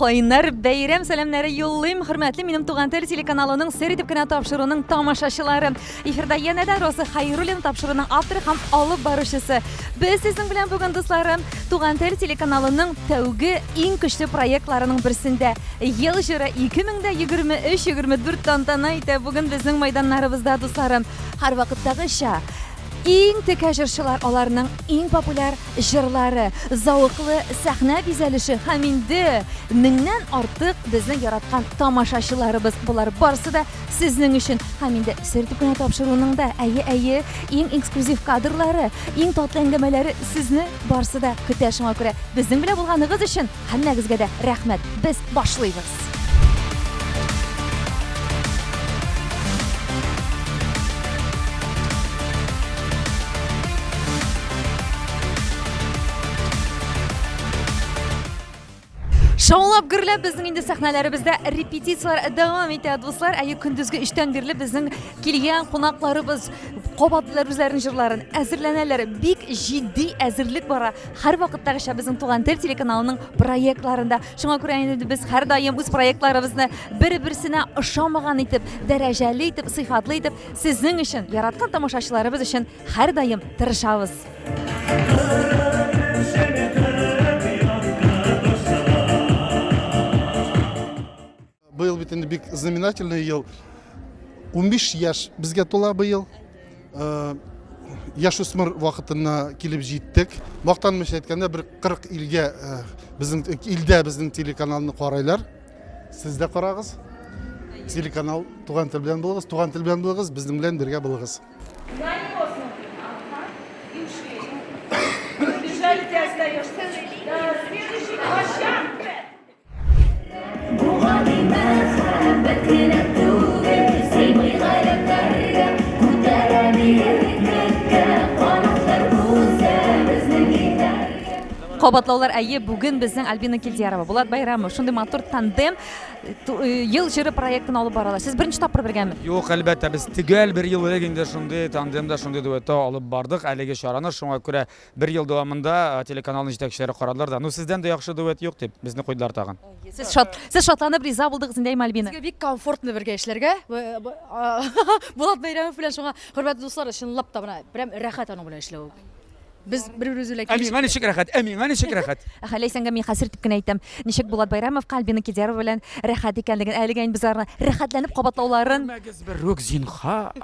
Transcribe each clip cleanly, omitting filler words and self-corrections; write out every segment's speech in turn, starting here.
Хайнар бәйрәм сәламнәре юллыйм. Хөрмәтле минем туган тел телеканалының сер итеп кенә тапшыруның тамашачылары. Эфирда янә дә Роза Хайруллина тапшыруның авторы һәм алып баручысы. Без сезнең белән бүген дусларым туган тел телеканалының тәүге иң көчле проектларының берсендә. Ел җыры 2023-24 тантана итә бүген безнең мәйданнарыбызда дусларым. Һәрвакыттагыча иң текә җырчылар аларның иң популяр җырлары, зауыклы сәхнә бизәлеше һәм инде меңнән артык безнең яраткан тамашачыларыбыз. Булар барысы да сезнең өчен һәм инде сер итеп кенә тапшыруның да әйе иң эксклюзив кадрлары, иң татлы әңгәмәләре сезне барысы да көтә. Шуңа күрә безнең белән булганыгыз өчен һәммәгезгә дә рәхмәт. Без башлыйбыз. Шаулап гөрләп безнең инде сәхнәләребездә репетициялар дәвам итә дуслар. Әйе, көндезге 3-тән бирле безнең килгән кунакларыбыз кабатлар үзләренең җырларын әзерләнәләр. Бик җитди әзерлек бара. Һәр вакыттагыча безнең туган тел телеканалының проектларында. Шуңа күрә инде без һәр даим үз проектларыбызны бер-берсенә ошамаган итеп, дәрәҗәле итеп, сыйфатлы итеп сезнең өчен, яраткан тамашачыларыбыз өчен һәр даим тырышабыз. Быйыл бит инде бик знаменательный ел. 15 яшь безгә тула быйыл. Яшүсмер вакытына килеп җиттек. Мактанмыйча әйткәндә бер 40 илгә безнең телеканалны карайлар. Сез дә карагыз. Телеканал туган тел белән булыгыз, туган тел белән булыгыз, безнең белән бергә булыгыз. Кабатлаулар әйе бүген безнең Альбина Килдиярова, Булат Байрамов, шундый матур тандем ел җыры проектын алып баралар. Сез беренче тапкыр бергәме? Юк, әлбәттә, без төгәл бер ел элек инде шундый тандемда, шундый дуэтта алып бардык. Әлеге чараны шуңа күрә бер ел дәвамында телеканалның җитәкчеләре карадылар да. Ну сездән дә яхшы дуэт юк дип безне куйдылар тагын. Сез шатланып риза булдыгыз инде Альбина. Безгә бик комфортны бергә эшләргә. Булат Байрамов белән шуңа хөрмәтле дуслар, чынлап та менә прям рәхәт аның белән эшләү. Без бер-беребезгә Әмин, мәне шик рәхәт. Әмин, мәне шик рәхәт. Хәләйсәнгә мин хәзер итеп кенә әйтәм. Ничек Булат Байрамов Альбина Килдиярова белән рәхәт икәнлеген, әлегә инде без рәхәтләнеп кабатлауларын Мәгез бер рук зинхар.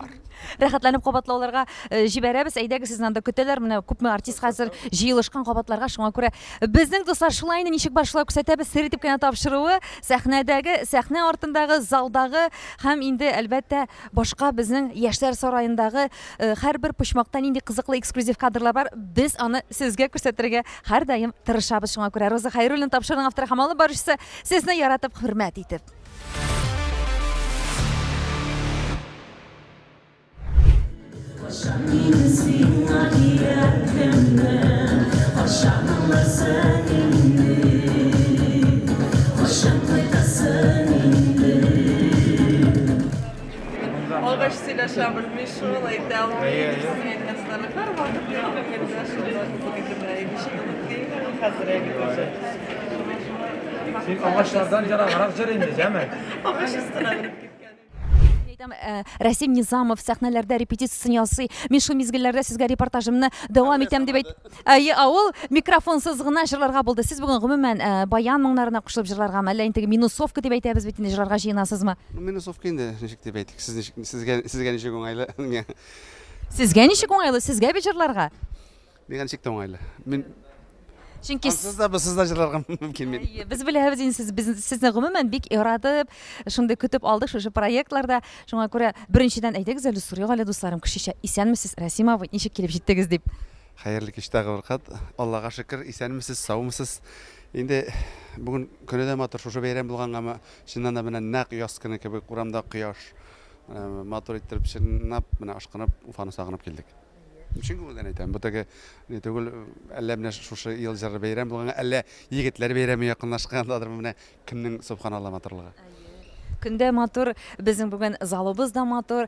рәхәтләнеп кабатлауларга җибәрәбез. Әйдәгез, сезне анда көтәләр. Менә күпме артист хәзер җыелышкан кабатларга. Шуңа күрә безнең дуслар шулай инде ничек башлап күрсәтәбез. Сер итеп кенә тапшыруы, сәхнәдәге, сәхнә артындагы, залдагы һәм инде әлбәттә башка безнең яшьләр сараендагы һәрбер почмактан инде кызыклы эксклюзив кадрлар бар. Без аны сезгә күрсәтергә һәр даим тырышабыз. Шуңа күрә Роза Хайруллина тапшыруның авторы һәм алып баручысы сезне яратып, хөрмәт итеп. Always see that shower visual like that. Ağaçlardan yara җыр инде, җәмәт. Рәсим Низамов сәхнәләрдә репетициясын ясый. Мин шул мизгелләрдә сезгә репортажымны дәвам итәм дип әйт. Ул микрофонсыз гына җырларга булды. Сез бүген гомумән баян моңнарына кушылып җырларгамы, әллә инде минусовка дип әйтәбез бит инде җырларга җыенасызмы? Минусовка инде ничек дип әйтик. Сезгә ничек уңайлы? Сезгә ничек уңайлы? Сезгә бит җырларга. Миңа ничек тә уңайлы. Мин Чөнки сез дә җырларга мөмкин мин. Без беләбез инде сезне гомумән бик ирадып, шундый көтеп алдык шушы проектларда. Шуңа күрә беренчедән әйтегез әле сорыйга әле дусларым, кешечә исәнмесез, Рәсимова, ничек килеп җиттегез дип. Хәерле кич тагы бер кат. Аллага шөкер, исәнмесез, саумысыз. Инде бүген көне дә матур шушы бәйрәм булганга, чыннан да менә нәкъ яз көне кебек урамда кояш матур иттереп чынлап менә ашкынып, Уфаны сагынып килдек. Чөнки ул әйтәм, бу теге түгел әллә менә шушы ел җыры бәйрәм булганга, әллә егетләр бәйрәме якынлашкандадыр менә кемнең субханалла матурлыгы. Көндә матур, безнең бүген залыбыз да матур,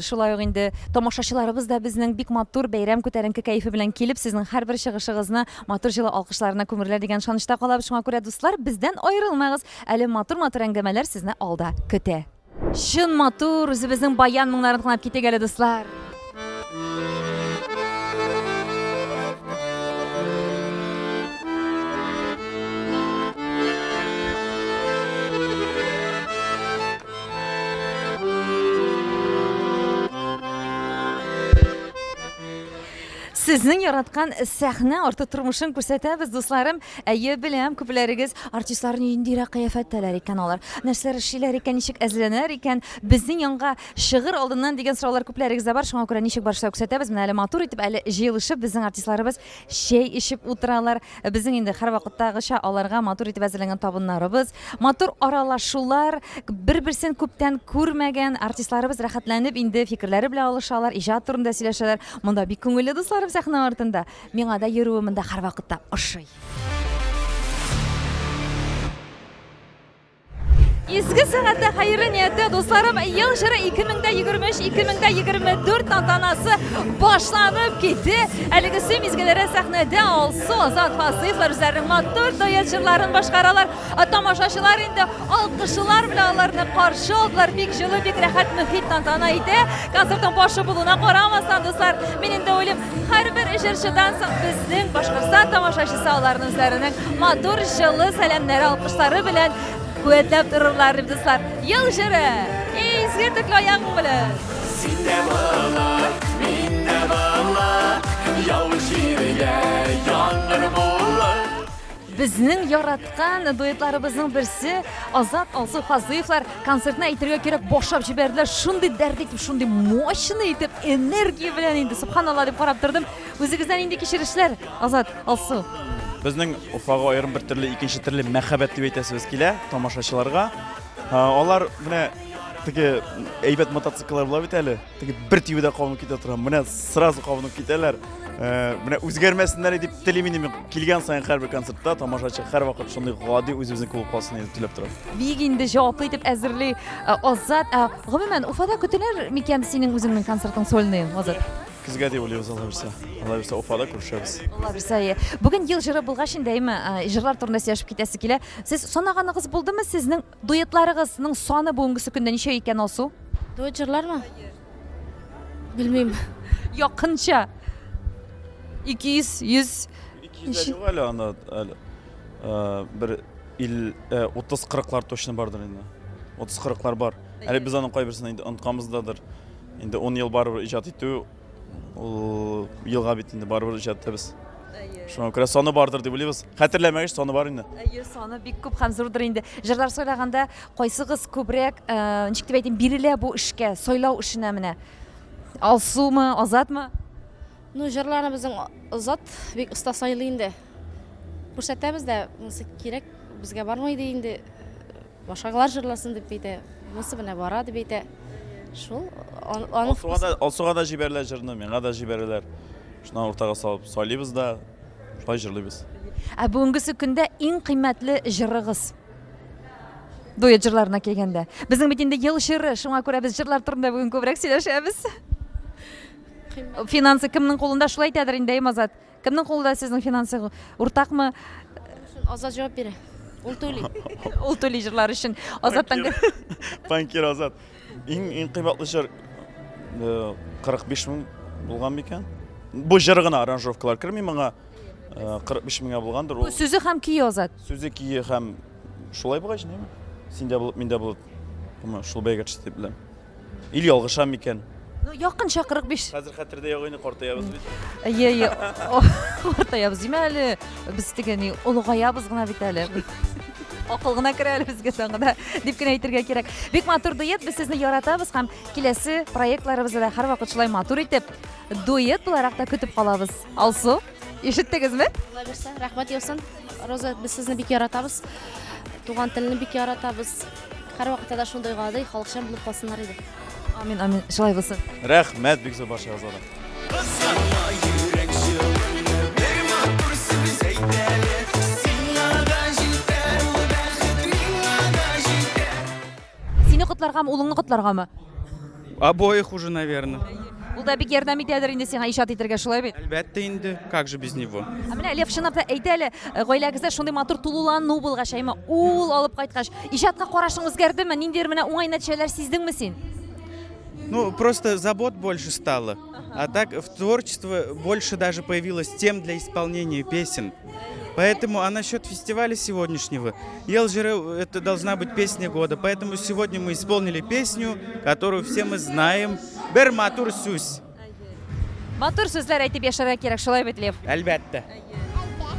шулай ук инде тамашачыларыбыз да безнең бик матур бәйрәм күтәренке кайфы белән килеп, сезнең һәрбер чыгышыгызны матур җылы алкышларына күмерләр дигән шанышта калабыз. Шуңа күрә дуслар, бездән аерылмагыз. Әле матур әңгәмәләр сезне алда көтә. Шын матур, үзебезнең баян моңнарын тыңлап китик әле дуслар. Сезнең яраткан сәхнә арты тормышын күрсәтәбез, дусларым. Әйе, беләм, күпләрегез артистларны ниндирәк кыяфәттәләр икән алар. Нәрсәләр эшлиләр икән, ничек әзерләнәр икән? Безнең янга шигырь алдыннан дигән сораулар күпләрегездә бар. Шуңа күрә ничек барышта күрсәтәбез. Менә әле матур итеп, әле җыелышып безнең артистларыбыз чәй ичеп утыралар. Безнең инде һәр вакыттагыча аларга матур итеп әзерләнгән табыннарыбыз, матур аралашулар, бер-берсен күптән күрмәгән артистларыбыз рәхәтләнеп инде фикерләре белән алышалар, иҗат турында сөйләшәләр. Монда бик күңелле дусларым сәхнә артында. Миңа да йөрүем монда һәрвакытта ошый. Изге сәгатьтә хәерле ниятте дусларым, ел җыры 2023-2024 тантанасы башланып китте. Әлегесе мизгелләре сәхнәдә Алсу Азат Фасыйлар үзләренең матур дуэт җырларын башкаралар. Тамашачылар инде алкышлар белән аларны каршы алдылар. Бик җылы, бик рәхәт мөхит тантана иде. Концертның башы булуына карамастан дуслар, мин инде уйлыйм, һәрбер җырчыдан соң безнең Башкортстан тамашачысы аларның үзләренең матур җылы сәламнәре алкышлары белән куәтләп торырлар дип дуслар. Ел җыры, изге төкле аяң белән. Синдә булар, миндә булар, яу җиргә яңгыр булар. Безнең яраткан дуэтларыбызның берсе Азат Алсу Фазыевлар концертны әйтергә кирәк башлап җибәрделәр. Шундый дәрт итеп, шундый мощный итеп, энергия белән инде субханалла дип карап тордым. Үзегездән инде кичерешләр, Азат Алсу. Безнең Уфага аерым бер төрле, икенче төрле мәхәббәт дип әйтәсебез килә тамашачыларга. Алар менә теге әйбәт мотоцикллар була бит әле. Теге бер тибедә кабынып китә тора. Менә сразу кабынып китәләр. Менә үзгәрмәсеннәр дип телим инде килгән саен һәрбер концертта тамашачы һәрвакыт шундый гади үз-үзен куып калсын дип теләп торам. Бик инде җаваплы итеп әзерли Азат. Гомумән Уфада көтеләр микән синең үзеңнең концертың сольный, Азат? Көзгә дип уйлыйбыз Алла берсә. Алла берсә Уфада күрешәбез. Алла берсә. Бүген ел җыры булгач индеме, җырлар турында сөйләшеп китәсе килә. Сез санаганыгыз булдымы сезнең дуэтларыгызның саны бүгенгесе көндә ничә икән Алсу? Дуэт җырлармы? Белмим. Якынча 200, 100. 200 юк әле анда әле. Бер 30-40лар точно бардыр инде. 30-40лар бар. Әле без аның кайберсен инде онытканбыздадыр. Инде 10 ел барыбер иҗат итү, ул елга бит инде барыбер иҗат итәбез. Шуңа күрә саны бардыр дип уйлыйбыз. Хәтерләмәгез, саны бар инде. Әйе, саны бик күп һәм зурдыр инде. Җырлар сөйләгәндә кайсыгыз күбрәк, ничек дип әйтим, бирелә бу эшкә, сөйләү эшенә менә? Алсумы, Азатмы? Ну, җырларны безнең Азат бик оста сайлый инде. Күрсәтәбез дә, монысы кирәк, безгә бармайды инде. Башкалар җырласын дип әйтә. Монысы белән бара дип әйтә. Шул Алсуга да җибәрәләр җырны, миңа да җибәрәләр. Шуны уртага салып сайлыйбыз да, шулай җырлыйбыз. Бүгенгесе көндә иң кыйммәтле җырыгыз дуэт җырларына килгәндә. Безнең бит инде ел җыры, шуңа күрә без җырлар турында бүген күбрәк сөйләшәбез. Финансы кемнең кулында, шулай әйтәдер инде Азат. Кемнең кулында сезнең финансы? Уртакмы? Азат җавап бирә. Ул түли. Ул түли җырлар өчен. Азаттан Банкир Азат. Иң кыйммәтле җыр 45 мең булган микән? Бу җыр гына аранжировкалар керми моңа 45 меңгә булгандыр ул. Сүзе һәм кие Азат. Сүзе кие һәм шулай булгач, неме? Синдә булып, миндә булып. Шул бәйгә төште беләм. Ил ялгышам микән? Ну, якынча 45. Хәзер хәтердә юк инде, картаябыз бит. Әйе, картаябыз димә әле. Без тегене улыгаябыз гына бит әле. Акыл гына керә әле безгә соңгыда дип кенә әйтергә кирәк. Бик матур дуэт, без сезне яратабыз һәм киләсе проектларыбызда да һәрвакыт шулай матур итеп дуэт буларак та көтеп калабыз. Алсу, ишеттегезме? Алла берсә, рәхмәт яусын. Роза, без сезне бик яратабыз. Туган телне бик яратабыз. Һәрвакытта да шундый гади, халыкчан булып калсыннар иде. Амин, амин. Шулай булсын. Рәхмәт бик зур барча Азат. котларга, улыңны котларгамы? Обоих уже, наверное. Ул да бик ярдәм итәдер инде сиңа иҗат итәргә, шулай бит? Әлбәттә инде, как же без него? Менә Лев чынлап та әйтә әле, гаиләгездә шундый матур тулулану булгач, әйме ул алып кайткач, иҗатка карашың үзгәрдеме? Ниндидер менә уңай нәтиҗәләр сиздеңме син? Ну, просто забот больше стало. А так в творчество больше даже появилось тем для исполнения песен. Поэтому, а насчет фестиваля сегодняшнего, Елжиры это должна быть песня года. Поэтому сегодня мы исполнили песню, которую все мы знаем. Бер матур сүз. Матур сүзләр әйтеп яшәргә кирәк, шулай бит, Лев? Әлбәттә.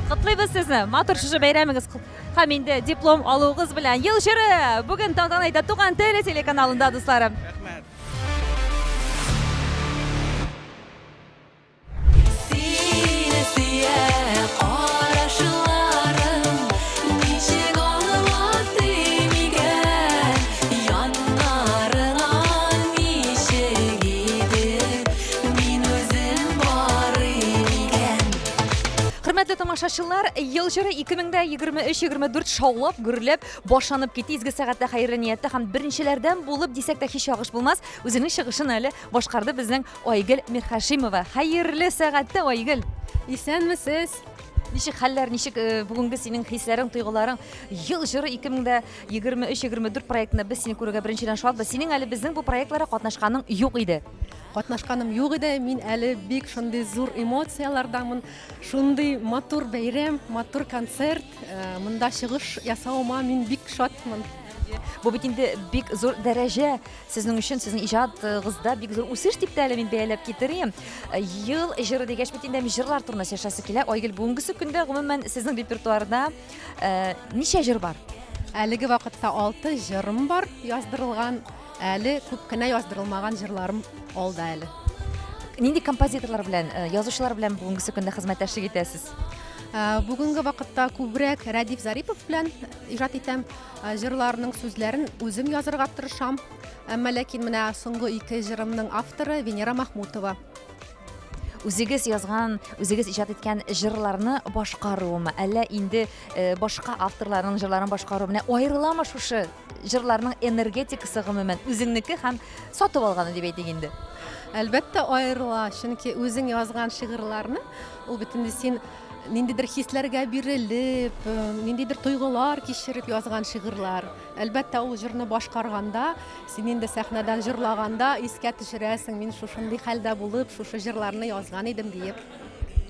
Котлыйбыз сезне, матур шушы бәйрәмегез һәм инде диплом алуыгыз белән. Елжиры бүген тантанада Туган тел телеканалында, дусларым. Рәхмәт. Хөрмәтле тамашачылар, Елжиры 2023-24 шаулап, гөрләп, башланып китте. Изге сәгатьтә хәерле ниятте һәм беренчеләрдән булып дисәк тә һич ягыш булмас. Үзенең чыгышын әле башкарды безнең Айгөл Мирхәшимова. Хәерле сәгатьтә, Айгөл. Исәнмесез? Ничек хәлләр, ничек бүгенге синең хисләрең, тойгыларың? Елжиры 2023-24 проектында без сине күрергә беренчедән шатбыз. Синең әле безнең бу проектларга катнашканың юк иде. Катнашканым юк иде, мин әле бик шундый зур эмоциялардамын, шундый матур бәйрәм, матур концерт, монда чыгыш ясауыма мин бик шатмын. Бу бит инде бик зур дәрәҗә сезнең өчен, сезнең иҗатыгызда бик зур үсеш дип тә әле мин бәяләп китерим. Ел җыры дигәч бит инде җырлар турында сөйләшәсе килә. Айгөл, бүгенге көндә гомумән сезнең репертуарда ничә җыр бар? Әлеге вакытта 6 җырым бар яздырылган, әле күп кенә яздырылмаган җырларым алда әле. Нинди композиторлар белән, язучылар белән бүгенге көндә хезмәттәшлек итәсез? Бүгенге вакытта күбрәк Радиф Зарипов белән иҗат итәм. Җырларның сүзләрен үзем язырга тырышам. Әмма ләкин менә соңгы 2 җырымның авторы Венера Махмутова. Үзегез язган, үзегез иҗат иткән җырларны башкаруымы, әллә инде башка авторларның җырларын башкару менә аерыламы шушы җырларның энергетикасы гомумән үзеңнеке һәм сатып алганы дип әйтик инде? Әлбәттә аерыла, чөнки үзең язган шигырьләрне ул бит инде син ниндидер хисләргә бирелеп, ниндидер тойгылар кичереп язган шигырьләр. Әлбәттә ул җырны башкарганда, син инде сәхнәдән җырлаганда искә төшерәсең, мин шушындый хәлдә булып, шушы җырларны язган идем диеп.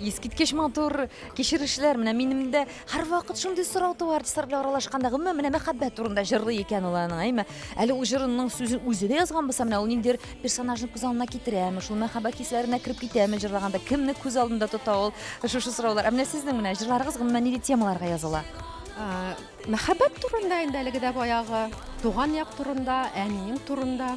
Искиткеч матур кичерешләр менә минемдә һәрвакыт шундый сорау туар, сыр белән аралашканда гомумән менә мәхәббәт турында җырлый икән ул аның, әйме? Әле ул җырының сүзен үзе дә язган булса, менә ул ниндидер персонажны күз алдына китерәме, шул мәхәббәт хисләренә кереп китәме җырлаганда, кемне күз алдында тота ул? Шушы сораулар. Менә сезнең менә җырларыгыз гомумән нинди темаларга языла? Мәхәббәт турында инде әлеге дә баягы, туган як турында, әнинең турында.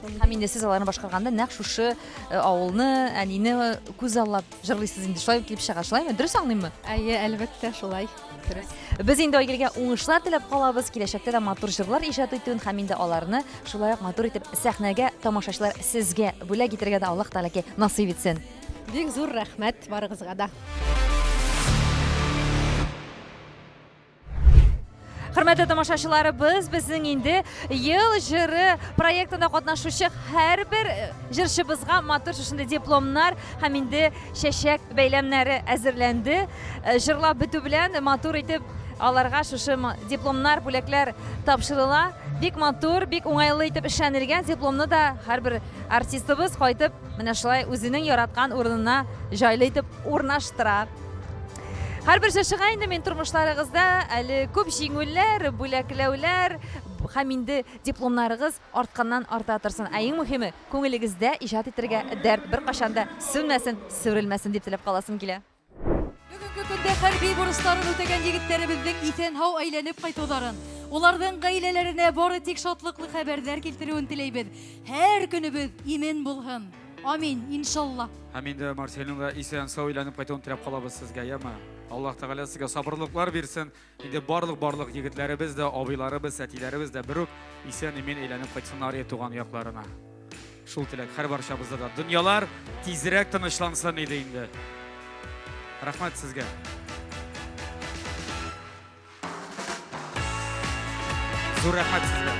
Һәм инде сез аларны башкарганда нәкъ шушы авылны, әнине күз аллап җырлыйсыз инде. Шулай килеп чыга, шулаймы? Дөрес аңлыйммы? Әйе, әлбәттә шулай. Дөрес. Без инде Айгөлгә уңышлар теләп калабыз, киләчәктә дә матур җырлар иҗат итүен һәм инде аларны шулай ук матур итеп сәхнәгә тамашачылар сезгә бүләк итәргә дә Аллаһ Тәгалә насыйп итсен. Бик зур рәхмәт барыгызга да. Хөрмәтле тамашачыларыбыз, безнең инде ел җыры проектында катнашучы һәрбер җырчыбызга матур шушындай дипломнар һәм инде чәчәк бәйләмнәре әзерләнде. Җырлап бетү белән матур итеп аларга шушы дипломнар, бүләкләр тапшырыла. Бик матур, бик уңайлы итеп эшләнелгән дипломны да һәрбер артистыбыз кайтып, менә шулай үзенең яраткан урынына җайлы итеп урнаштыра. Һәрбер җырчыга инде мин тормышларыгызда әле күп җиңүләр, бүләкләүләр һәм инде дипломнарыгыз артканнан арта торсын. Ә иң мөһиме, күңелегездә иҗат итәргә дәрт беркайчан да сүнмәсен, сүрелмәсен дип теләп каласым килә. Бүгенге көндә хәрби бурычларын үтәгән егетләребезнең исән-һау әйләнеп кайтуларын, уларның гаиләләренә бары тик шатлыклы хәбәрләр килтерүен теләйбез. Һәр көнебез имен булһын. Амин, иншалла. Һәм инде Марселинның да исән-сау әйләнеп кайтуын теләп калабыз сезгә, яме? Аллаһ Тәгалә сезгә сабырлыклар бирсен. Инде барлык егетләребез дә, абыйларыбыз, әтиләребез дә берүк исән-имин әйләнеп кайтсыннар туган якларына. Шул теләк һәр барчабызда да. Дөньялар тизрәк тынычлансын иде инде. Рәхмәт сезгә. Зур рәхмәт сезгә.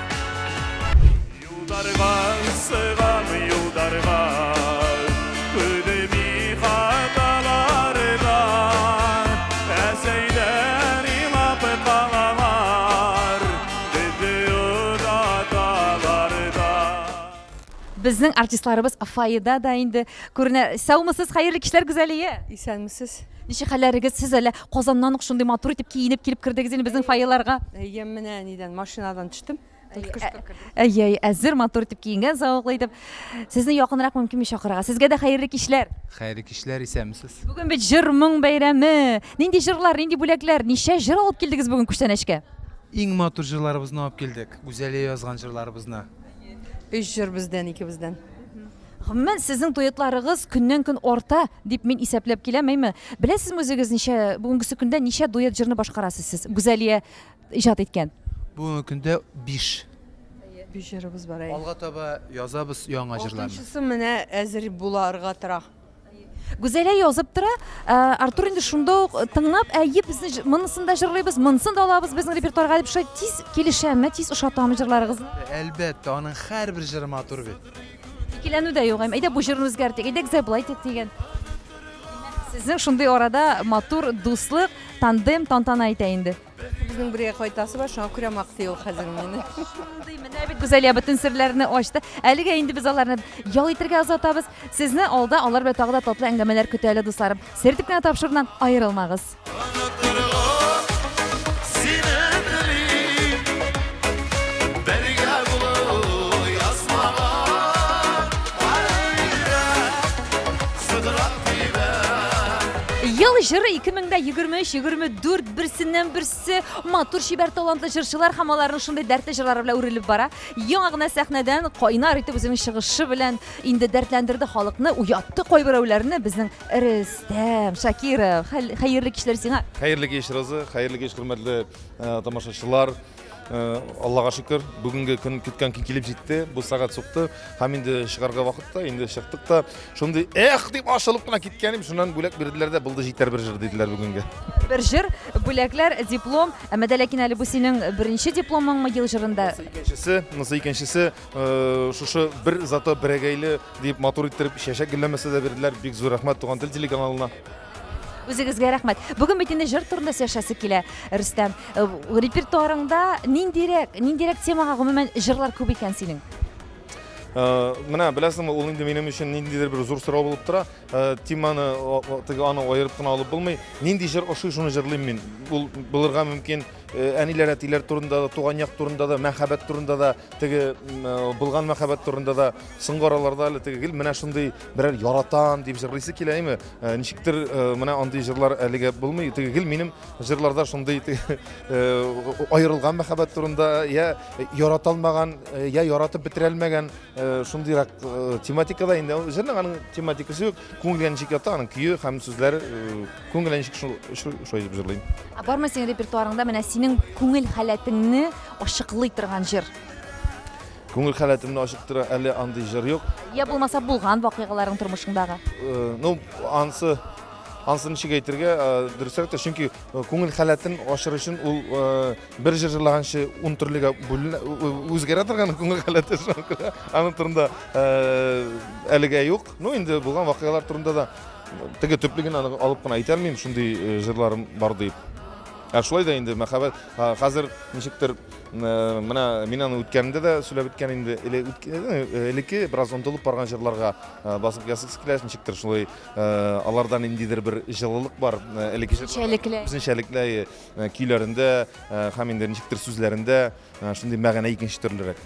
Yudarga sığan yudarga Ödemi hatalarla Eseylerim apıkalar Dediyor adalarda Bizning artistlarimiz fayda da indi. Ko'rina, sağmısız, hayırlı kişiler güzeliye. İsenmisiz? Nişi hallarınız siz hele Qozondan şunday matur etip kiyinip kelip kirdingiz endi bizning fayalarga. Yemine neden maşinadan çıktım. Ay, azir matur etip kiyingan, sağlıklı etip. Sizni yaqinroq mumkinmi Shoqiraga? Sizga da hayırlı kishlar. Xayrli kishlar esanmisiz? Bugun bir jir ming bayrami. Nindi jirlar, nindi bo'laklar, nisha jir olib keldingiz bugun Kuchtanashga? Eng motor jillarimizni olib keldik. Go'zaliya yozgan jillarimizni. 3 jir bizden, 2 bizden. Men sizning duetlaringiz kundan kun orta deb men hisoblab kelamayman. Bilasizmi o'zingiz nisha bugungi kunda nisha duet jirni boshqarasiz siz? Go'zaliya ijod etgan. Bugungi kunda 5. 5 jirimiz var. Alga toba yozamiz yangi jirlarni. 6-sı mene ezir bularga tıra. Go'zaliya yozib tura, Artur endi shundoq tinglab, ayib bizni minisini jirlaymiz, minisini da olamiz bizning repertuarga deb shu tez kelishami, tez ushatamiz jirlaringizni. Albatta, uning har bir jiri motor bit. Ikkilanuvda yo'q ham. Ayda bu jirni o'zgartirdik, ayda zablayt degan. Sizning shunday orada motor do'stlik, tandem, tantana ayta endi. Bizning bir qo'ytasi bor, shuni ko'ramoqda yo'q hozir meni. Shunday men Go'zaliya butun sirlarini ochdi. Aliga endi biz ularni yol etirga uzatamiz. Sizni olda ular bilan tog'da tatlı angamalar kutayli do'stlarim. Sertifikatni topshirishdan ayrilmag'iz. Yıl jiri 2023-24 birsinden birisi matur şiber talantlı jırçılar hamalarının şunday dertli jırları bilan o'rilib bara. Yangi sahnadan qaynar etib o'zining chiqishi bilan indi dertlendirdi xalqni, uyatdi qo'y birovlarini bizning Rustam Shakirov. Xayrli kishlar senga. Hayırlı geçirizi, hayırlı geç hürmetli tamaşaçılar. Allah'a şükür bugünkü gün kütken gün kelip жетті. Bu saat soqtu. Ham endi шығарға vaqtda, endi шықтық та. Şunday deb aşılıp qana ketkenim, şundan bölek birdiler de buldu jiter bir jir dediler bugünkü. Bir jir, bölekler, diplom. Ama da lakin ali bu senin birinchi diploming yil jirinde. Nasıl ikinchisi, şu bir zato biragayli deb motor ettirib shashak gullamasa da berdiler. Bek zo'r rahmat Tugan til telekanalına. O'zingizga rahmat. Bugun bitinde jir turida yashasi kela. Rustam, repertuarыңda nindirek temaga umuman jirlar ko'p ekan sening. Mana bilasizmi, ул endi menim uchun nindidir bir zo'r so'rov bo'lib tura. Temani аны ayirib qana olib bo'lmay, nindi jir o'sha shuni jirlayman men. Bu bilirga mumkin әнилер әтилер турында да, туган як турында да, мәхәббәт турында да, теге булган мәхәббәт турында да, соңгы араларда әле теге менә шундый берәр яратам дип җырлыйсы килә име. Ничектер менә андый җырлар әлегә булмый. Теге минем җырларда шундый аерылган мәхәббәт турында, я яраталмаган, я яратып бетерелмәгән шундыйрак тематикада инде җырның аның тематикасы юк. Күңелгә ничек ята, аның көе һәм сүзләре күңелгә ничек шулай дип җырлыйм. Бармы синең репертуарыңда менә синең күңел халәтеңне ашыклый торган җыр? Күңел халәтемне ашыктыра әле андый җыр юк. Я булмаса булган вакыйгаларың тормышыңдагы. Ну, ансын ничек әйтергә, дөресрәк тә, чөнки күңел халәтен ашыр өчен ул бер җыр җырлаганчы 10 төрлегә үзгәрә торган күңел халәте шуңа. Аның турында әлегә юк. Ну, инде булган вакыйгалар турында да теге төплеген алып кына әйтә алмыйм, шундый җырларым бар дип. Шулай да инде мәхәббәт хәзер ничектер менә мин аны үткәндә дә сөйләп үткән инде элекке бераз онтылып барган җырларга басып ясыгыз килә, ничектер шулай алардан индидер бер җылылык бар элекке үзенчәлекле көйләрендә һәм инде ничектер сүзләрендә шундый мәгънә икенче төрлерәк.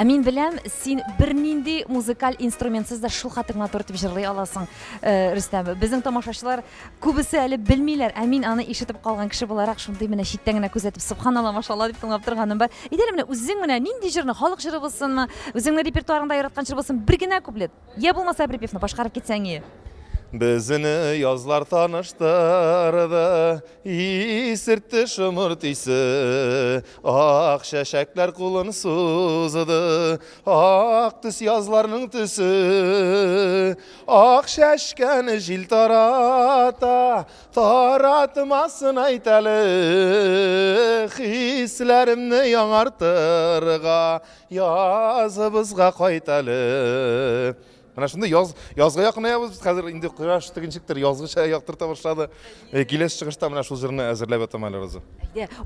Мин беләм, син бернинди музыкаль инструментсыз да шул хатыңа турып җырлый аласың, Рөстәм. Безнең тамашачылар күбесе әле белмиләр, мин аны ишетеп калган кеше буларак шундый менә читтән генә күзәтеп субханалла, машалла дип тыңлап торганым бар. Идәле менә үзең менә нинди җырны, халык җыры булсынмы, үзеңнең репертуарыңда яраткан җыр булсын, бер генә куплет. Я булмаса припевны башкарып китсәң ие. Bizini yazlar tanıştırdı, isirtti şımırtısı. Ak şeşekler kulun suzdu, ak düz yazlarının tüsü. Ak şeşken jil tarata, taratmasın aytalı. Hislerimni yanartırga, yazımızga koytalı. Mana shunda yozga yaqinayapmiz biz hozir endi quyosh tiginchikdir yozgacha yoqtirta boshladi. Kelasi chiqishda mana shu jurni azirlab o'tamanlar o'zi.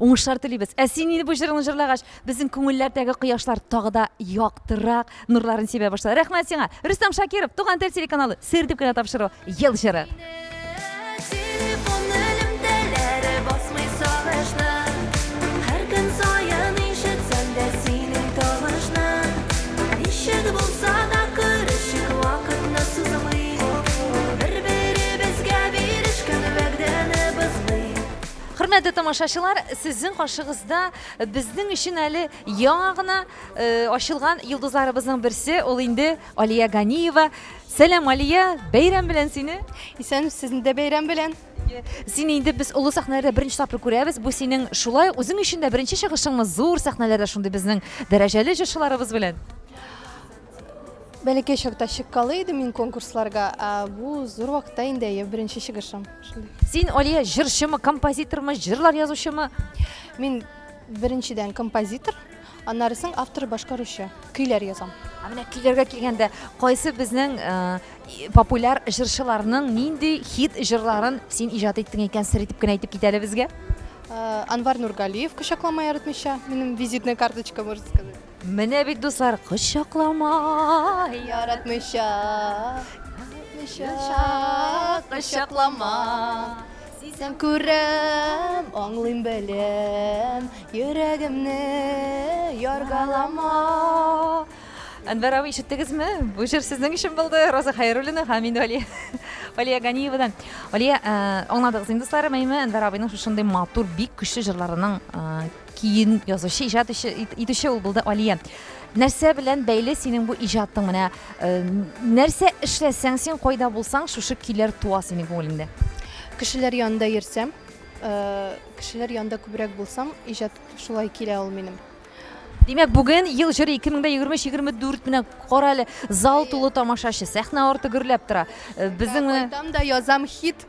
Уңышлар телибез. Ә син инде бу җырыңны җырлагач, безнең күңелләрдәге кояшлар тагы да яктырак, нурларын сибә башлады. Рәхмәт сиңа. Рөстәм Шакиров, Туган тел телеканалы, Сер дип кенә тапшыру. Ел җыры. Хөрмәтле тамашачылар, сезнең каршыгызда безнең өчен әле яңа гына ачылган йолдызларыбызның берсе, ул инде Алия Ганиева. Сәлам Алия, бәйрәм белән сине. Исән, сезне дә бәйрәм белән. Син инде без улы сәхнәләрдә беренче тапкыр күрәбез. Бу синең шулай үзең өчен дә беренче чыгышыңмы зур сәхнәләрдә шундый безнең дәрәҗәле җырчыларыбыз белән. Бәләкәй чакта чыккалы идем мин конкурсларга, бу зур вакытта инде беренче чыгышым. Син Алия җырчымы, композитормы, җырлар язучымы? Мин беренчедән композитор, аннары соң автор башкаручы, көйләр язам. Менә көйләргә килгәндә, кайсы безнең популяр җырчыларның нинди хит җырларын син иҗат иттең икән, сер итеп кенә әйтеп кит әле безгә? Анвар Нургалиев, кочаклама яратмыйча, минем визитная карточка, можно сказать. Менә бит дуслар, кочаклама яратмыйча, кочаклама. Сен күрәм, аңлыйм беләм, йөрәгемне яргалама. Әнвәр абый, ишеттегезме? Бу җыр сезнең өчен булды. Роза Хәйруллина һәм инде Алия Ганиевадан. Алия, аңладыгыз инде дуслар, мәйме Әнвәр абыйның шушындый матур, бик көчле җырларының киен язучы, иҗат итүче ул булды Алия. Нәрсә белән бәйле синең бу иҗатың менә? Нәрсә эшләсәң, син кайда булсаң, шушы көйләр туа синең күңелеңдә? Кешеләр янында йөрсәм, кешеләр янында күбрәк булсам, иҗат шулай килә ул минем. Димәк, бүген ел җыры 2023-24 менә кара әле зал тулы тамашачы, сәхнә арты гөрләп тора. Безнең Кайтам да язам хит.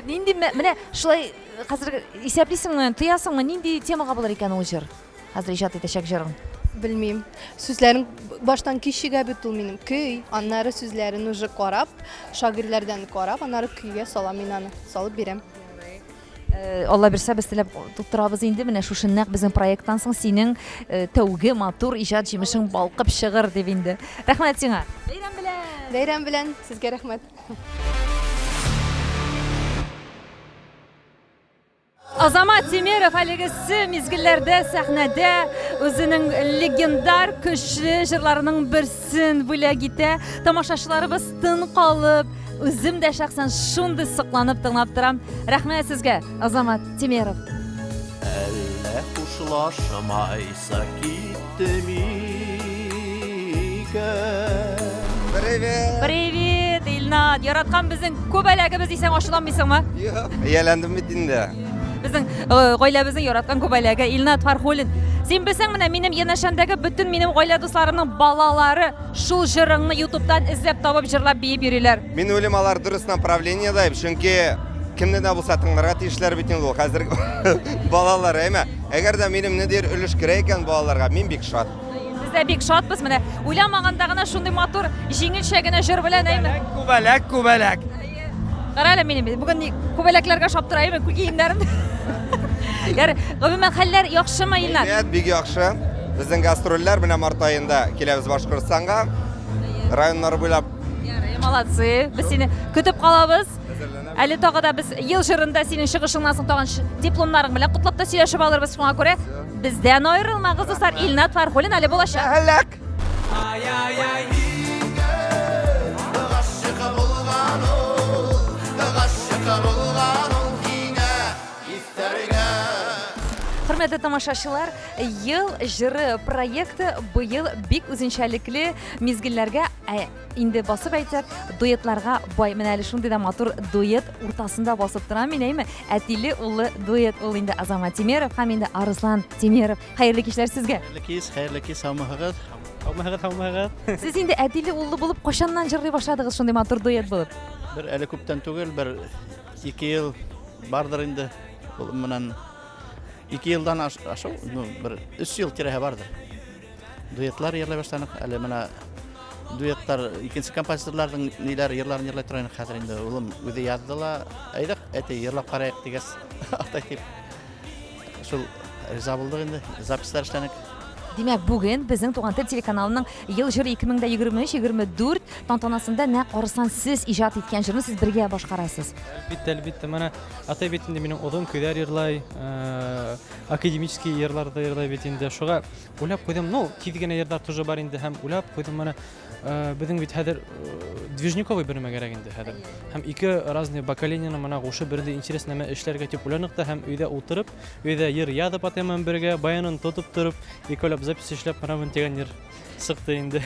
Нинди менә шулай хәзер исәплисеңме, тоясыңмы, нинди темага булыр икән ул җыр? Хәзер иҗат итәчәк җырың. Белмим. Сүзләрен баштан кичигә бит ул минем көй, аннары сүзләрен уже карап, шагыйрьләрдән карап, аннары көйгә салам мин аны, салып бирәм. Алла бирсә, без теләп тутырабыз инде менә шушы нәкъ безнең проекттан соң синең тәүге матур иҗат җимешең балкып чыгыр дип инде. Рәхмәт сиңа. Бәйрәм белән. Бәйрәм белән, сезгә рәхмәт. Азамат Тимеров әлегесе мизгелләрдә сәхнәдә үзенең легендар көчле җырларының берсен бүләк итә. Тамашачыларыбыз тын калып, үзем дә шәхсән шундый сыкланып тыңлап торам. Рәхмәт сезгә, Азамат Тимеров. Әллә хушлашмайса киттеме икән? Привет, Илнат. Яраткан безнең күбәләгебез исән ачыламыйсыңмы? Ияләндем бит инде. Безнең гаиләбезнең яраткан күбәләге Илнат Фархуллин. Син белсәң менә минем янәшәмдәге бөтен минем гаилә дусларымның балалары шул җырыңны YouTube'дан эзләп табып җырлап биеп йөриләр. Мин уйлыйм, алар дөрес направлениедә, чөнки кемне дә булса тыңларга тиешләр бит инде ул хәзер балалар, әйме. Әгәр дә минем ниндидер өлеш керә икән балаларга, мин бик шат. Без дә бик шатбыз менә. Уйламаганда гына шундый матур җиңелчә генә җыр белән әйме. Күбәләк. Кара әле минем бүген күбәләкләргә шаптырайм күл киемнәрен. Яр, гомумән хәлләр яхшымы Илнат? Бик яхшы. Безнең гастрольләр менә март аенда киләбез Башкортстанга. Районнар буйлап. Ярый, молодцы. Без сине көтеп калабыз. Әле тагы да без ел җырында синең чыгышыңнан соң тагын дипломнарың белән котлап та сөйләшеп алырбыз шуңа күрә. Бездән аерылмагыз дуслар. Илнат Фархуллин әле булачак. Әләк. Хөрмәтле тамашачылар, ел җыры проекты быел бик үзенчәлекле мизгелләргә инде басып әйтсәк, дуэтларга бай. Менә әле шундый да матур дуэт уртасында басып тора. Мин әйме, әтиле улы дуэт ул инде Азамат Тимеров һәм инде Арыслан Тимеров. Хәерле кичләр сезгә. Хәерле кич, саумыгыз. Саумыгыз. Сез инде әтиле улы булып кашаннан җырлый башладыгыз шундый матур дуэт булып? Бер әле күптән түгел, бер 2 ел бардыр инде. Ул менән 2 елдан ашу, бер 3 ел тирәһе бардыр. Дуэтлар йырлый башланык. Әле менә дуэттар икенче композиторларның ниләр йырларын йырлый торган хәзер инде улым үзе яздыла. Әйдәк, әти йырлап карыйк дигәс, атай дип. Шул риза булдык инде. Записьләр эшләнек. Димәк, бүген безнең Туган тел телеканалының ел җыры 2023-24 тантанасында нәкъ Арыслан сез иҗат иткән җырны сез бергә башкарасыз. Әлбәттә, менә атай бит инде минем озын көйләр йырлай, академический йырларда йырлай бит инде. Шуга уйлап куйдым, тиз генә йырлар тоже бар инде һәм уйлап куйдым менә безнең бит хәзер движниковый бер мәгәрәк инде хәзер. Һәм ике разные поколенияны менә кушып бердә интересный нәмә эшләргә дип уйланык та һәм өйдә утырып, өйдә йыр язып атаймын бергә, баянын тотып торып, икәүләп запись эшләп менә дигән йыр сыкты инде.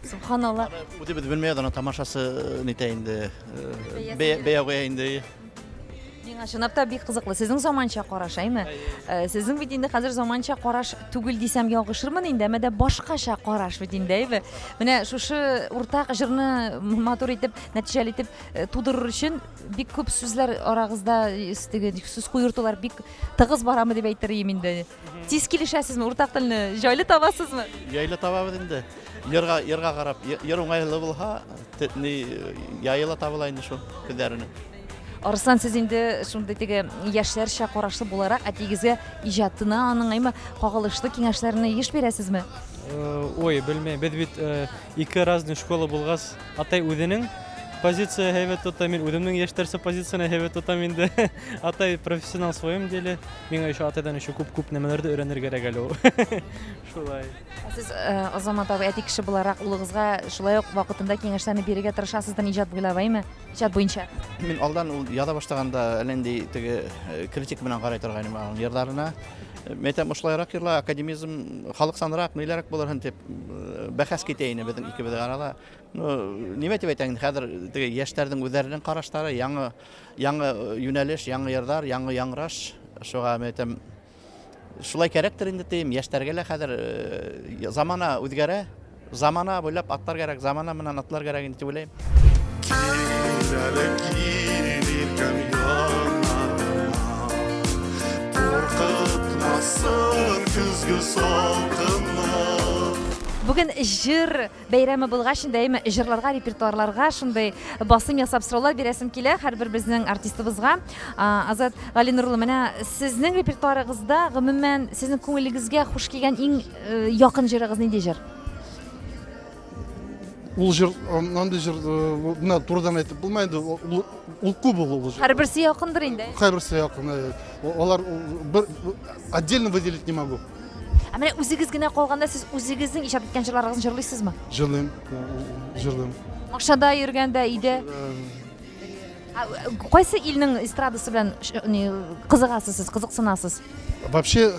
Субханалла. Үзе бит белмәйдә, аны тамашасы нитә инде. Бәягә инде. Миңа чынлап та бик кызыклы. Сезнең заманча караш, әйме? Сезнең бит инде хәзер заманча караш түгел дисәм ялгышырмын инде, әмма дә башкача караш бит инде, әйме? Менә шушы уртак җырны матур итеп, нәтиҗәле итеп тудырыр өчен бик күп сүзләр арагызда сүз куертулар бик тыгыз барамы дип әйтерим инде. Тиз килешәсезме? Уртак телне җайлы табасызмы? Җайлы табабыз инде. Йырга карап, йыр уңайлы булса, яйла табыла инде шул күзләрне. Арыслан, сез инде шундый теге яшьләрчә карашлы буларак әтигезгә иҗатына аның әйме кагылышлы киңәшләрне еш бирәсезме? Ой, белмәйм. Без бит ике разный школа булгас, атай үзенең позиция һәйбәт тота, мин үземнең яшьтәрчә позицияне һәйбәт тотам инде. Атай профессионал в своем деле. Миңа еще атайдан еще күп нәмәләрне өйрәнергә кирәк әле ул. Шулай. Сез Азамат абый әти кеше буларак улыгызга шулай ук вакытында киңәшләрне бирергә тырышасыздан иҗат буйлабаймы? Иҗат буенча. Мин алдан ул яда башлаганда әлендә теге критик белән карай торганым аның йырларына. Мәйтәм ошылайрак йырла, академизм халык санрак, ниләрәк булырын дип бәхәс китәйне безнең икебез арада. Нимә дип әйтәң, хәзер теге яшьләрнең үзләренең карашлары, яңа юнәлеш, яңа йырдар, яңа яңраш. Шуга мәйтәм шулай кирәктер инде тием, яшьләргә лә хәзер замана үзгәрә, замана буйлап атлар кирәк, замана менән атлар кирәк инде дип уйлыйм. Бүген җыр бәйрәме булгач инде әйме җырларга, репертуарларга шундый басым ясап сораулар бирәсем килә һәрбер безнең артистыбызга. Азат Галинур улы, менә сезнең репертуарыгызда гомумән сезнең күңелегезгә хуш килгән иң якын җырыгыз нинди җыр? Ул җыр, андый җыр, менә турыдан әйтеп булмайды, ул күп ул җыр. Һәрберсе якындыр инде. Һәрберсе якын. Алар бер отдельно выделить не могу. Менә үзегез генә калганда сез үзегезнең иҗат иткән җырларыгызны җырлыйсызмы? Җырлыйм. Макшада йөргәндә, өйдә. Кайсы илнең эстрадасы белән кызыгасыз, сез кызыксынасыз? Вообще,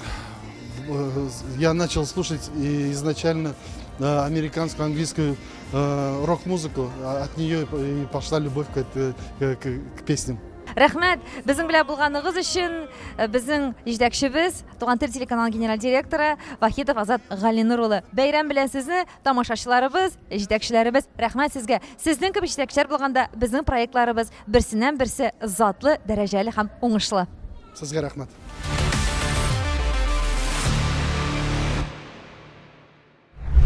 я начал слушать изначально американскую, английскую рок-музыку. От нее и пошла любовь к песням. Рәхмәт, безнең белән булганыгыз өчен безнең җитәкчебез, Туган тел телеканалы генераль директоры Вахитов Азат Галинур улы. Бәйрәм белән сезне, тамашачыларыбыз, җитәкчеләребез, рәхмәт сезгә. Сезнең кебек җитәкчеләр булганда безнең проектларыбыз берсеннән-берсе затлы, дәрәҗәле һәм уңышлы. Сезгә рәхмәт.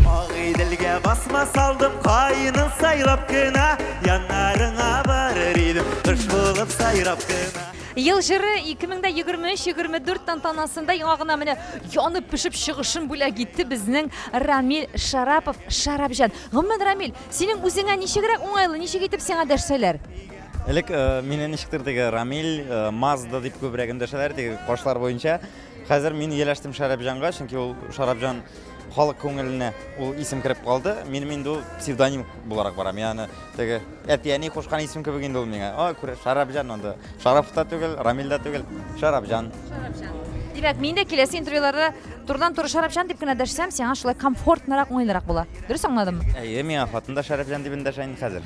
Агыйделгә басма салдым, кайынын сайлап кына, яннарыңа барыр идем, кыш булып сайрап кына. Ел җыры 2023-24 тантанасында яңа гына менә янып пешеп чыгышын бүләк итте безнең Рамил Шарапов, Шарапҗан. Гомумән, Рамил, синең үзеңә ничегрәк уңайлы, ничек итеп сиңа дәшсәләр? Элек мине ничектер теге Рамил, Мазда дип күбрәк эндәшәләр, теге кашлар буенча. Хәзер мин еләштем Шарапҗанга, чөнки ул Шарапҗан халык күңеленә ул исем кирип калды. Минем инде ул псевдоним буларак барам. Ягъни теге әтияни кушкан исем кебек инде ул миңа. Күрә Шарапҗан анда. Шарапов та түгел, Рамил да түгел, Шарапҗан. Димәк, мин дә киләсе интервьюларда турыдан-туры Шарапҗан дип кенә дәшсәм, сиңа шулай комфортлырак, уңайлырак була. Дөрес аңладыммы? Әйе, миңа хатын да Шәрәфҗан дип эндәшәйин хәзер.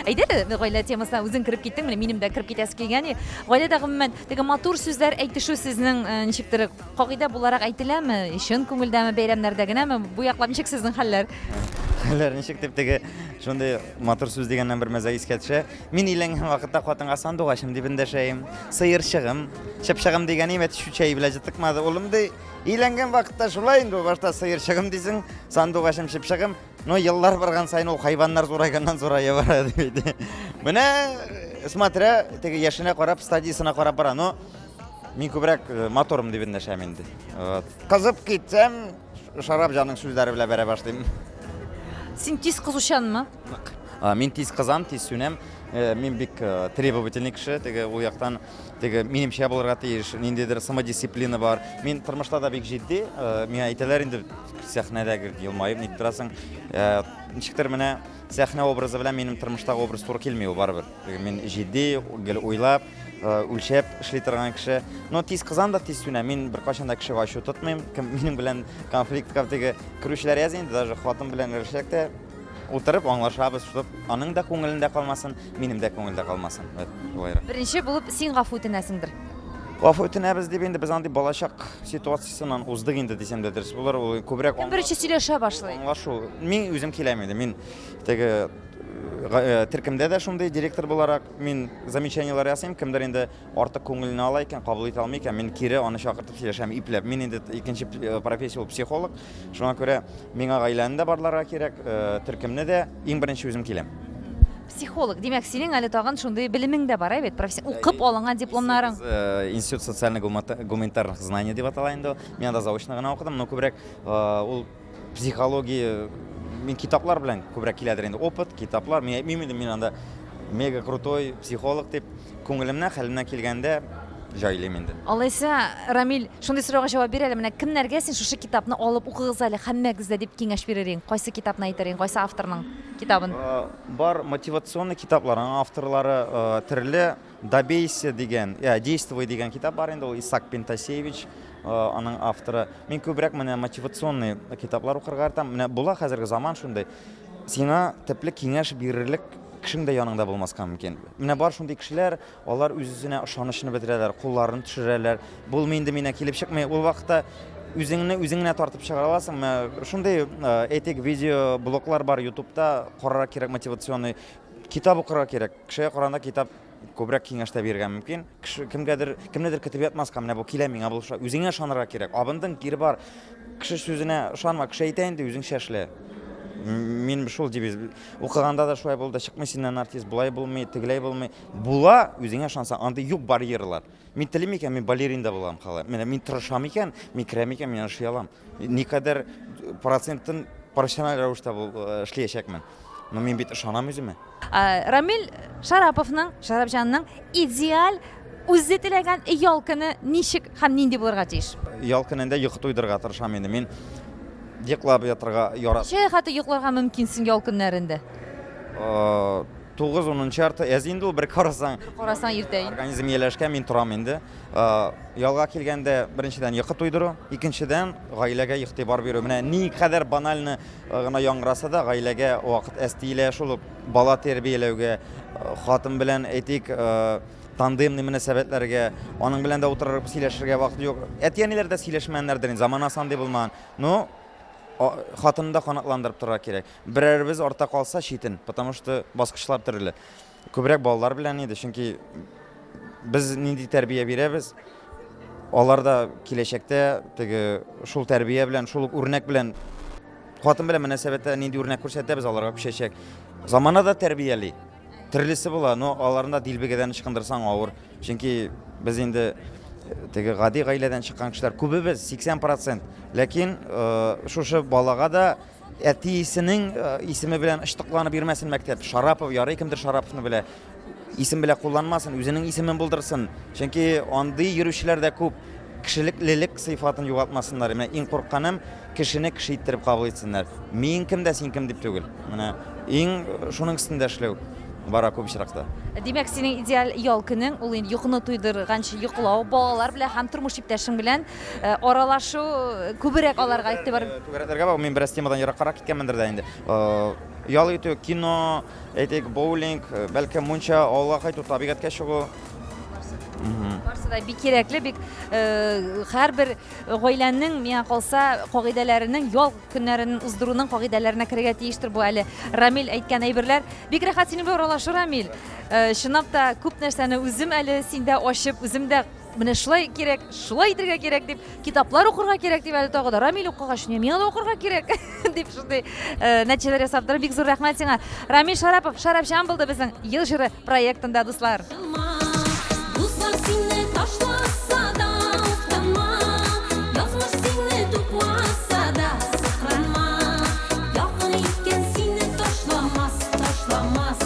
Әйдәле, гаилә темасына үзең кереп киттең, менә минем дә кереп китәсе килгән. Гаиләдә гомумән теге матур сүзләр әйтешү сезнең ничектер кагыйдә буларак әйтеләме? Ишен күңелдәме, бәйрәмнәрдә генәме? Бу яклап ничек сезнең хәлләр? Хәлләр ничек дип теге шундый матур сүз дигәннән бер мәзә искә төшә. Мин өйләнгән вакытта хатынга сандугачым дип эндәшәйм. Сыерчыгым, чыпчыгым дигән имет шучай белә җитекмәде. Улым ди, өйләнгән вакытта шулай инде башта сыерчыгым дисең, сандугачым, чыпчыгым. Но еллар барган сайын ул хайваннар зурайганнан зурая бара диде. Менә смотря теге яшенә карап, стадиясына карап бара. Но мин күбрәк моторым дип эндәшәм инде. Кызып китсәм, Шарапҗанның сүзләре белән бәрә башлыйм. Син тиз кызучанмы? Мин тиз кызам, тиз сүнәм. Мин бик требовательный кеше, теге ул яктан теге минемчә булырга тиеш, ниндидер самодисциплина бар. Мин тормышта да бик җитди. Миңа әйтәләр инде сәхнәдәге елмаеп ник торасың. Ничектер менә сәхнә образы белән минем тормыштагы образ туры килми ул барыбер. Мин җитди, уйлап, үлчәп эшли торган кеше. Но тиз кызам да тиз сүнәм. Мин беркайчан да кеше ачу тотмыйм. Минем белән конфликтка теге керүчеләр яз инде, даже хатын белән görüşәктә утырып аңлашабыз, шуп аның да күңелендә калмасын, минем дә күңелдә калмасын. Беренче булып син гафу үтенәсеңдер. Гафу үтенәбез дип инде без андый балачак ситуациясыннан уздык инде дисәм дә дөрес булыр. Ул күбрәк Беренче сөйләшә башлый. аңлашу. Мин үзем киләм иде. Мин теге Төркемдә дә шундый директор буларак мин замечаниелар ясыйм, кемдер инде артык күңеленә ала икән, кабул итә алмый икән, мин кире аны чакыртып сөйләшәм, ипләп. Мин инде икенче профессия психолог. Шуңа күрә миңа гаиләне дә барларга кирәк, төркемне дә иң беренче үзем киләм. Психолог. Димәк, синең әле тагын шундый белемең дә бар, бит, профессия. Укып алынган дипломнарың. Институт социально-гуманитарных знаний дип атала инде. Мин да заочно гына укыдым, но күбрәк ул психология Мин китаплар белән күбрәк киләдер инде. Опыт, китаплар. Мин анда мега крутой психолог дип күңелемнән, хәлемнән килгәндә җайлыйм инде. Алайса, Рамил, шундый сорауга җавап бир әле. Менә кемнәргә син шушы китапны алып укыгыз әле, һәммәгез дә дип киңәш бирерин? Кайсы китапны әйтерин, кайсы авторның китабын? Бар мотивационный китапларның авторлары төрле. Добейся дигән, действуй дигән китап бар инде, ул Исаак Пентасевич аның авторы. Мин күбрәк менә мотивационный китаплар укырга артам. Менә була хәзерге заман шундый. Сиңа төпле киңәш бирерлек кешең дә яныңда булмаска мөмкин. Менә бар шундый кешеләр, алар үз-үзенә ышанычны бетерәләр, кулларын төшерәләр. Булмый инде минә килеп чыкмый. Ул вакытта үзеңне тартып чыгара аласың. Менә шундый этик видео блоглар бар YouTube'та, карарга кирәк мотивационный китап укырга кирәк. Кешегә караганда китап күбрәк киңәштә бирергә мөмкин. Кемнедер көтеп ятмаска, менә бу килә миңа булса, үзеңә ышанырга кирәк. Абындың кире бар. Кеше сүзенә ышанма, кеше әйтә инде үзеңчә эшлә. Мин шул дип укыганда да шулай булды. Чыкмый синнән артист, булай булмый, тегеләй булмый. Була, үзеңә ышанса, анда юк барьерлар. Мин телим икән, мин балерин да булам хәле. Менә мин тырышам икән, мин керәм икән, мин эшли алам. Никадәр процентын профессиональ рәвештә эшләячәкмен. Но мин бит ышанам үземә. Рамил Шарапҗанның идеаль үзе теләгән ял көне ничек һәм нинди булырга тиеш? Ял көнендә йокы туйдырга тырышам инде. Мин йоклап ятырга яратам. Ничә хәтта йокларга мөмкинсең ял көннәрендә? 9-10 арты әзинде ул бер карасаң. Карасаң иртә. Организм ияләшкән, мин торам инде. Ялга килгәндә беренчедән йокы туйдыру, икенчедән гаиләгә игътибар бирү. Менә ни кадәр банальны гына яңгыраса да гаиләгә вакыт әстилә, шул бала тәрбияләүгә, хатын белән әйтик, тандемный мөнәсәбәтләргә, аның белән дә утырып сөйләшергә вакыт юк. Әтиәниләр дә сөйләшмәннәрдер, заман асан дип булмаган. Ну, хатынны да канатландырып торырга кирәк. Берәрбез арта калса читен, потому что баскычлар төрле. Күбрәк балалар белән иде, чөнки без нинди тәрбия бирәбез, алар да киләчәктә теге шул тәрбия белән, шул үрнәк белән хатын белән мөнәсәбәттә нинди үрнәк күрсәтәбез, аларга күчәчәк. Замана да тәрбияли. Төрлесе була, но аларны да дилбегәдән чыкындырсаң авыр. Чөнки без инде теге гади гаиләдән чыккан кешеләр күбебез 80%. Ләкин шушы балага да әтисенең исеме белән ыштыкланып бирмәсен мәктәп. Шарапов ярый, кемдер Шараповны белә. Исем белән кулланмасын, үзенең исемен булдырсын. Чөнки андый йөрүчеләр дә күп. Кешелеклелек сыйфатын югалтмасыннар. Менә иң куркканым кешене кеше иттереп кабул итсеннәр. Мин кем дә син кем дип түгел. Менә иң шуның өстендә эшләү. бара күп очракта. Димәк, синең идеаль ял көнең ул инде йокыны туйдырганчы йоклау, балалар белән һәм тормыш иптәшең белән аралашу күбрәк аларга игътибар. Түгәрәтергә бак, мин бераз темадан ераккарак киткәнмендер дә инде. Ял итү, кино, әйтик, боулинг, бәлки мунча, авылга кайту, табигатькә чыгу. Барсы да бик кирәкле, бик һәрбер гаиләнең миңа калса кагыйдәләренең, ял көннәрен уздыруның кагыйдәләренә керергә тиештер бу әле. Рамил әйткән әйберләр. Бик рәхәт синең белән аралашу, Рамил. Чынлап та күп нәрсәне үзем әле синдә ачып, үзем дә менә шулай кирәк, шулай итәргә кирәк дип, китаплар укырга кирәк дип әле тагы да Рамил укыгач, миңа да укырга кирәк дип шундый нәтиҗәләр ясап тора. Бик зур рәхмәт сиңа. Рамил Шарапов, Шарапчан булды безнең ел җыры проектында, дуслар. Дуслар сине ташласа да уктама, язмыш сине тукласа да сакланма. Якын икән сине ташламас, ташламас,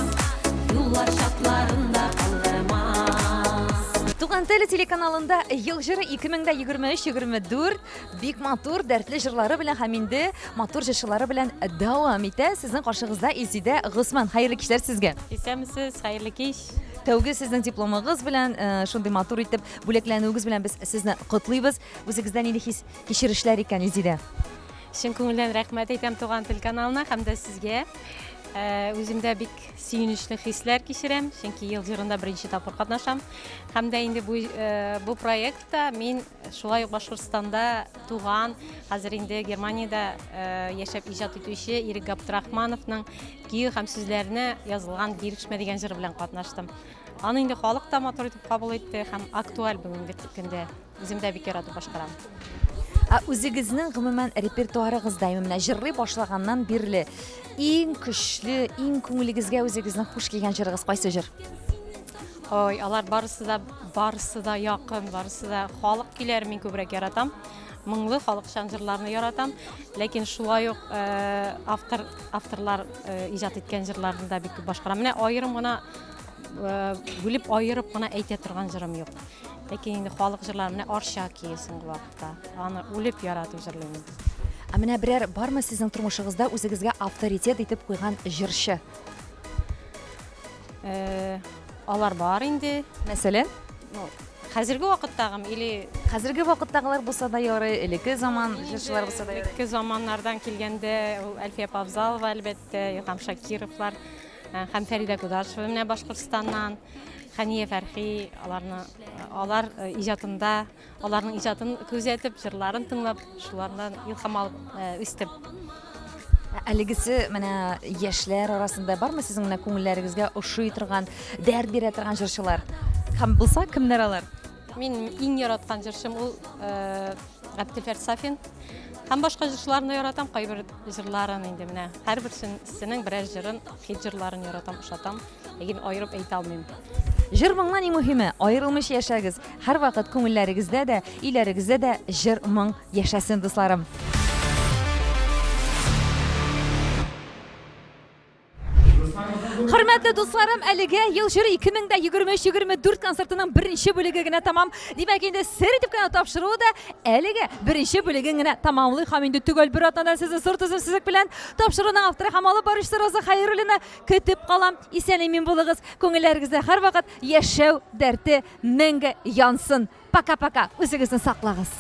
юллар шатларында калдырмас. Туган тел телеканалында ел җыры 2023-24 бик матур, дәртле җырлары белән һәм инде матур җырчылары белән дәвам итә. Сезнең каршыгызда Изидә Госман. Хәерле кичләр сезгә. Исәмсез, хәерле кич. Тәүге сезнең дипломыгыз белән шундый матур итеп бүләкләнүегез белән без сезне котлыйбыз. Үзегездән нинди хис кичерешләр икән, Изидә? Чын күңелдән рәхмәт әйтәм Туган тел каналына һәм дә сезгә. Үземдә бик сөенечле хисләр кичерәм, чөнки ел җырында беренче тапкыр катнашам. Һәм дә инде бу проектта мин шулай ук Башкортстанда туган, хәзер инде Германиядә яшәп иҗат итүче Ирек Габдрахмановның кию һәм сүзләренә язылган Бирешмә дигән җыр белән катнаштым. Аны инде халык та матур итеп кабул итте һәм актуаль бүгенге көндә. Үземдә бик яратып башкарам. Үзегезнең гомумән репертуарыгызда менә җырлый башлаганнан бирле иң көчле, иң күңелегезгә үзегезнең хуш килгән җырыгыз кайсы җыр? Ой, алар барысы да якын, барысы да халык көйләре мин күбрәк яратам. Моңлы халыкчан җырларны яратам, ләкин шулай ук авторлар иҗат иткән җырларны да бик күп башкарам. Менә аерым гына бүлеп аерып гына әйтә торган җырым юк. Ләкин инде халык җырлары менә Арча кие соңгы вакытта. Аны үлеп яратып җырлыйм. Менә берәр бармы сезнең тормышыгызда үзегезгә авторитет итеп куйган җырчы? Алар бар инде. Мәсәлән, хәзерге вакыттагы или хәзерге вакыттагылар булса да ярый, элекке заман җырчылар булса да ярый. Элекке заманнардан килгәндә ул Әлфия Павзалова, әлбәттә, Илһам Шакировлар, һәм Фәридә Кудашева менә Башкортстаннан, Хәния Фәрхи, алар иҗатында, аларның иҗатын күзәтеп, җырларын тыңлап, шулардан илһам алып үстем. Әлегесе менә яшьләр арасында бармы сезнең менә күңелләрегезгә ошый торган, дәрт бирә торган җырчылар? Һәм булса, кемнәр алар? Мин иң яраткан җырчым ул Габделфәр Сафин. Һәм башка җырчыларны яратам, кайбер җырларын инде менә һәрберсенең берәр җырын, хит җырларын яратам, ошатам, ләкин аерып әйтә алмыйм. Җыр моңнан иң мөһиме, аерылмыш яшәгез. Һәр вакыт күңелләрегездә дә, иләрегездә дә җыр моң яшәсен, дусларым. Хөрмәтле дусларым, әлегә ел җыры 2023-24 концертының беренче бүлеге генә тамам. Димәк, инде сер итеп кенә тапшыру да әлегә беренче бүлеген генә тамамлый һәм инде түгел бер атнадан сезне зур түземсезлек белән тапшыруның авторы һәм алып баручысы Роза Хәйруллина көтеп калам. Исән-имин булыгыз, күңелләрегездә һәр вакыт яшәү дәрте мәңге янсын. Пока-пока, үзегезне саклагыз.